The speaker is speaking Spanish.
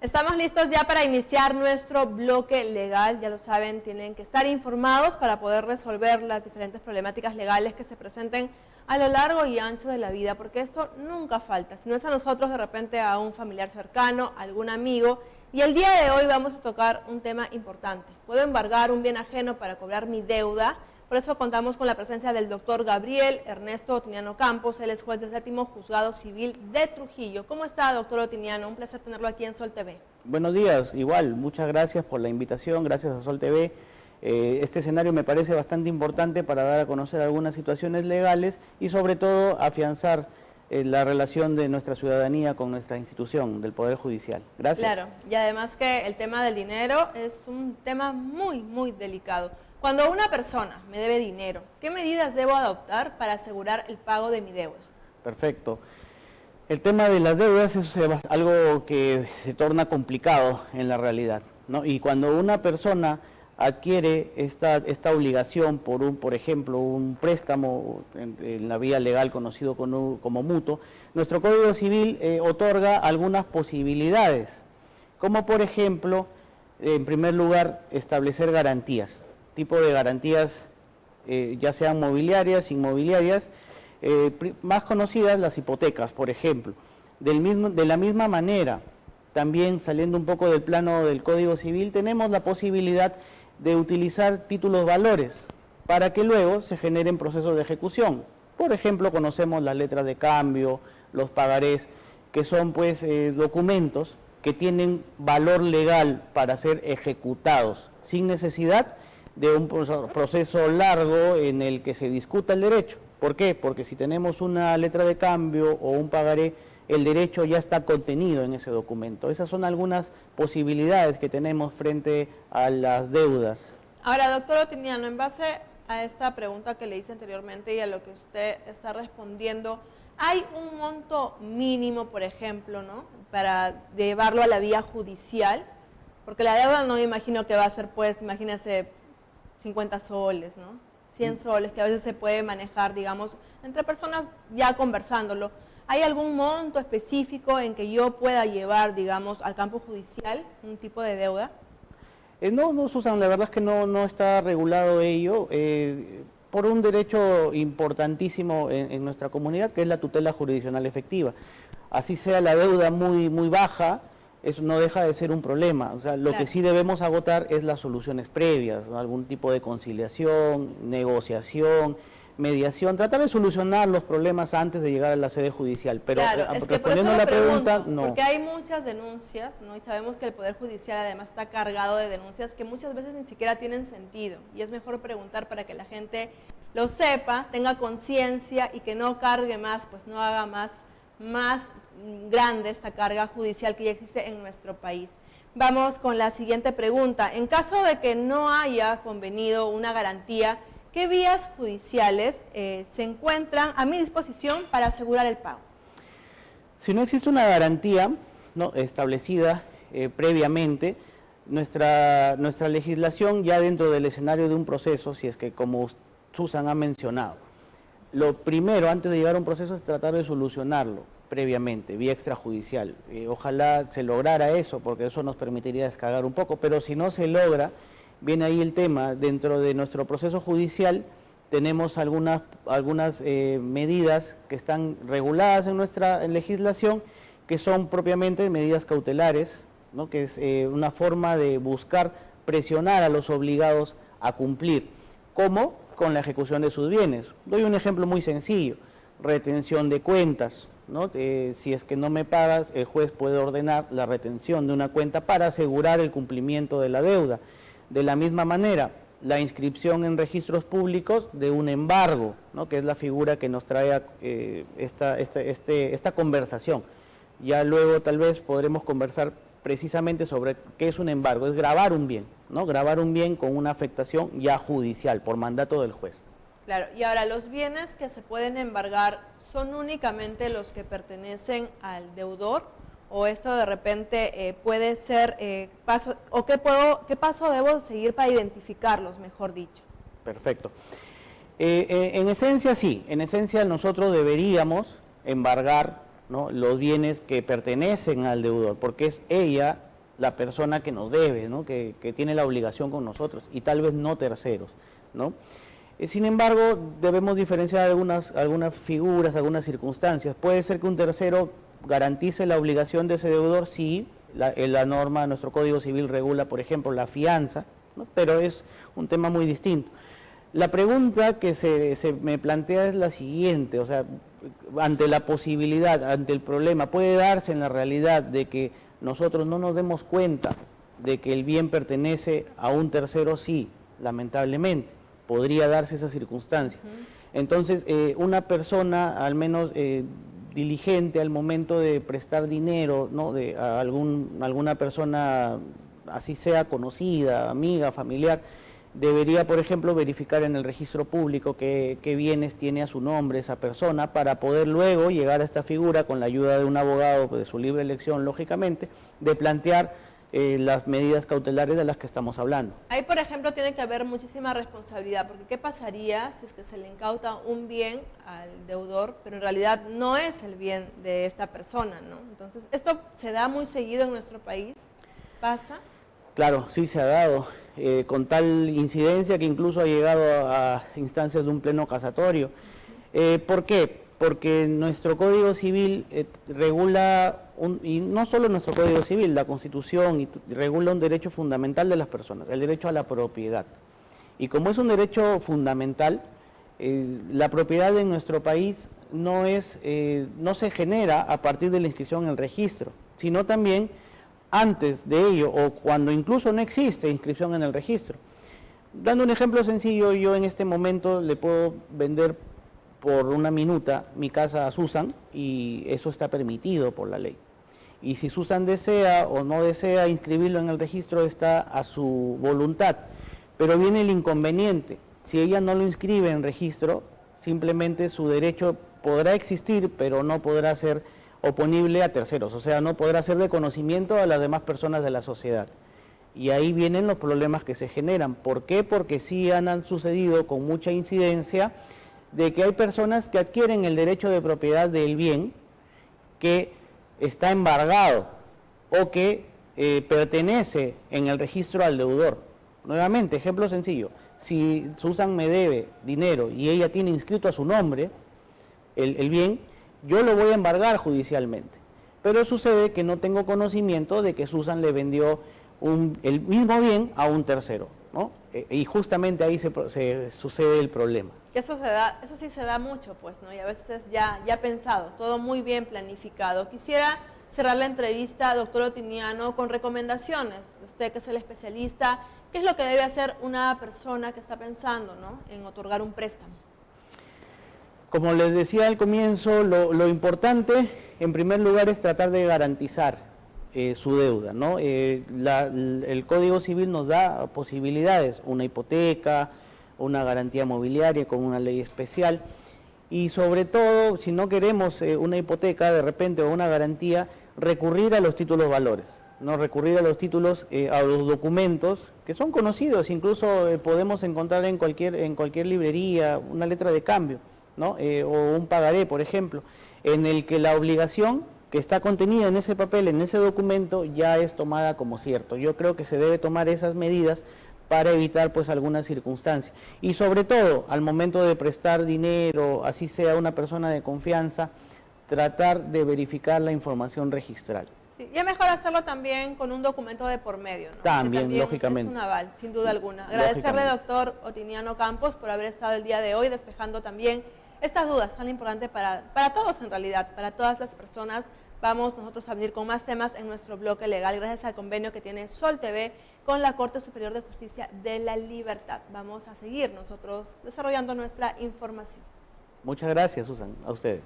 Estamos listos ya para iniciar nuestro bloque legal. Ya lo saben, tienen que estar informados para poder resolver las diferentes problemáticas legales que se presenten a lo largo y ancho de la vida, porque esto nunca falta. Si no es a nosotros, de repente a un familiar cercano, a algún amigo. Y el día de hoy vamos a tocar un tema importante. ¿Puedo embargar un bien ajeno para cobrar mi deuda? Por eso contamos con la presencia del doctor Gabriel Ernesto Otiniano Campos. Él es juez del 7º Juzgado Civil de Trujillo. ¿Cómo está, doctor Otiniano? Un placer tenerlo aquí en Sol TV. Buenos días, igual, muchas gracias por la invitación, gracias a Sol TV. Este escenario me parece bastante importante para dar a conocer algunas situaciones legales y sobre todo afianzar la relación de nuestra ciudadanía con nuestra institución del Poder Judicial. Gracias. Claro, y además que el tema del dinero es un tema muy delicado. Cuando una persona me debe dinero, ¿qué medidas debo adoptar para asegurar el pago de mi deuda? Perfecto. El tema de las deudas es algo que se torna complicado en la realidad, ¿no? Y cuando una persona adquiere esta obligación por ejemplo, un préstamo en la vía legal conocido como mutuo, nuestro Código Civil otorga algunas posibilidades, como por ejemplo, en primer lugar, establecer garantías, tipo de garantías ya sean mobiliarias, inmobiliarias, más conocidas las hipotecas, por ejemplo. De la misma manera, también saliendo un poco del plano del Código Civil, tenemos la posibilidad de utilizar títulos valores para que luego se generen procesos de ejecución. Por ejemplo, conocemos las letras de cambio, los pagarés, que son pues documentos que tienen valor legal para ser ejecutados, sin necesidad de un proceso largo en el que se discuta el derecho. ¿Por qué? Porque si tenemos una letra de cambio o un pagaré, el derecho ya está contenido en ese documento. Esas son algunas posibilidades que tenemos frente a las deudas. Ahora, doctor Otiniano, en base a esta pregunta que le hice anteriormente y a lo que usted está respondiendo, ¿hay un monto mínimo, por ejemplo, ¿no?, para llevarlo a la vía judicial? Porque la deuda no me imagino que va a ser, pues, imagínese, 50 soles, ¿no? 100 soles, que a veces se puede manejar, digamos, entre personas ya conversándolo. ¿Hay algún monto específico en que yo pueda llevar, digamos, al campo judicial un tipo de deuda? No, Susan, la verdad es que no está regulado ello por un derecho importantísimo en nuestra comunidad, que es la tutela jurisdiccional efectiva. Así sea la deuda muy baja, eso no deja de ser un problema. O sea, lo que sí debemos agotar es las soluciones previas, ¿no? Algún tipo de conciliación, negociación, mediación, tratar de solucionar los problemas antes de llegar a la sede judicial. Pero claro, es que respondiendo a la pregunta, no. Porque hay muchas denuncias, ¿no? Y sabemos que el Poder Judicial además está cargado de denuncias que muchas veces ni siquiera tienen sentido. Y es mejor preguntar para que la gente lo sepa, tenga conciencia y que no cargue más, pues no haga más grande esta carga judicial que ya existe en nuestro país. Vamos con la siguiente pregunta. En caso de que no haya convenido una garantía, ¿qué vías judiciales se encuentran a mi disposición para asegurar el pago? Si no existe una garantía, ¿no?, establecida previamente, nuestra legislación ya dentro del escenario de un proceso, si es que como Susan ha mencionado, lo primero antes de llegar a un proceso es tratar de solucionarlo previamente, vía extrajudicial. Ojalá se lograra eso, porque eso nos permitiría descargar un poco, pero si no se logra, viene ahí el tema. Dentro de nuestro proceso judicial tenemos algunas medidas que están reguladas en nuestra legislación, que son propiamente medidas cautelares, ¿no?, que es una forma de buscar presionar a los obligados a cumplir, como con la ejecución de sus bienes. Doy un ejemplo muy sencillo: retención de cuentas, ¿no? Si es que no me pagas, el juez puede ordenar la retención de una cuenta para asegurar el cumplimiento de la deuda. De la misma manera, la inscripción en registros públicos de un embargo, ¿no?, que es la figura que nos trae esta conversación. Ya luego tal vez podremos conversar precisamente sobre qué es un embargo. Es gravar un bien, ¿no?, gravar un bien con una afectación ya judicial, por mandato del juez. Claro, y ahora los bienes que se pueden embargar, ¿son únicamente los que pertenecen al deudor? ¿O esto de repente puede ser paso, o qué paso debo seguir para identificarlos, mejor dicho? Perfecto. En esencia sí, en esencia nosotros deberíamos embargar, ¿no?, los bienes que pertenecen al deudor, porque es ella la persona que nos debe, ¿no? que tiene la obligación con nosotros, y tal vez no terceros, ¿no? Sin embargo, debemos diferenciar algunas figuras, algunas circunstancias. Puede ser que un tercero garantice la obligación de ese deudor, sí, la norma, nuestro Código Civil regula, por ejemplo, la fianza, ¿no? Pero es un tema muy distinto. La pregunta que se me plantea es la siguiente, o sea, ante la posibilidad, ante el problema, puede darse en la realidad de que nosotros no nos demos cuenta de que el bien pertenece a un tercero, sí, lamentablemente, podría darse esa circunstancia. Entonces, una persona, al menos diligente al momento de prestar dinero, ¿no? a alguna persona, así sea conocida, amiga, familiar, debería, por ejemplo, verificar en el registro público qué bienes tiene a su nombre esa persona para poder luego llegar a esta figura con la ayuda de un abogado de su libre elección, lógicamente, de plantear las medidas cautelares de las que estamos hablando. Ahí, por ejemplo, tiene que haber muchísima responsabilidad, porque ¿qué pasaría si es que se le incauta un bien al deudor, pero en realidad no es el bien de esta persona, ¿no? Entonces, ¿esto se da muy seguido en nuestro país? ¿Pasa? Claro, sí se ha dado, con tal incidencia que incluso ha llegado a instancias de un pleno casatorio. ¿Por qué? Porque nuestro Código Civil regula, y no solo nuestro Código Civil, la Constitución regula un derecho fundamental de las personas, el derecho a la propiedad. Y como es un derecho fundamental, la propiedad en nuestro país no se genera a partir de la inscripción en el registro, sino también antes de ello, o cuando incluso no existe inscripción en el registro. Dando un ejemplo sencillo, yo en este momento le puedo vender por una minuta mi casa a Susan, y eso está permitido por la ley. Y si Susan desea o no desea inscribirlo en el registro, está a su voluntad. Pero viene el inconveniente: si ella no lo inscribe en registro, simplemente su derecho podrá existir, pero no podrá ser oponible a terceros, o sea, no podrá ser de conocimiento a las demás personas de la sociedad. Y ahí vienen los problemas que se generan. ¿Por qué? Porque sí han sucedido con mucha incidencia de que hay personas que adquieren el derecho de propiedad del bien que está embargado o que pertenece en el registro al deudor. Nuevamente, ejemplo sencillo: si Susan me debe dinero y ella tiene inscrito a su nombre el bien, yo lo voy a embargar judicialmente. Pero sucede que no tengo conocimiento de que Susan le vendió el mismo bien a un tercero, ¿no? Y justamente ahí se sucede el problema. Eso sí se da mucho, pues, ¿no? Y a veces ya pensado, todo muy bien planificado. Quisiera cerrar la entrevista, doctor Otiniano, con recomendaciones. Usted, que es el especialista, ¿qué es lo que debe hacer una persona que está pensando, ¿no?, en otorgar un préstamo? Como les decía al comienzo, lo importante, en primer lugar, es tratar de garantizar su deuda, ¿no? El Código Civil nos da posibilidades: una hipoteca, una garantía mobiliaria con una ley especial, y sobre todo, si no queremos una hipoteca de repente o una garantía, recurrir a los títulos valores, no recurrir a los títulos, a los documentos que son conocidos, incluso podemos encontrar en cualquier librería una letra de cambio, ¿no? O un pagaré, por ejemplo, en el que la obligación que está contenida en ese papel, en ese documento, ya es tomada como cierto. Yo creo que se debe tomar esas medidas para evitar pues alguna circunstancia. Y sobre todo, al momento de prestar dinero, así sea una persona de confianza, tratar de verificar la información registral. Sí, y es mejor hacerlo también con un documento de por medio, ¿no? También, lógicamente. Es un aval, sin duda alguna. Agradecerle, doctor Otiniano Campos, por haber estado el día de hoy despejando también estas dudas tan importantes para todos, en realidad, para todas las personas. Vamos nosotros a venir con más temas en nuestro bloque legal, gracias al convenio que tiene Sol TV con la Corte Superior de Justicia de la Libertad. Vamos a seguir nosotros desarrollando nuestra información. Muchas gracias, Susan, a ustedes.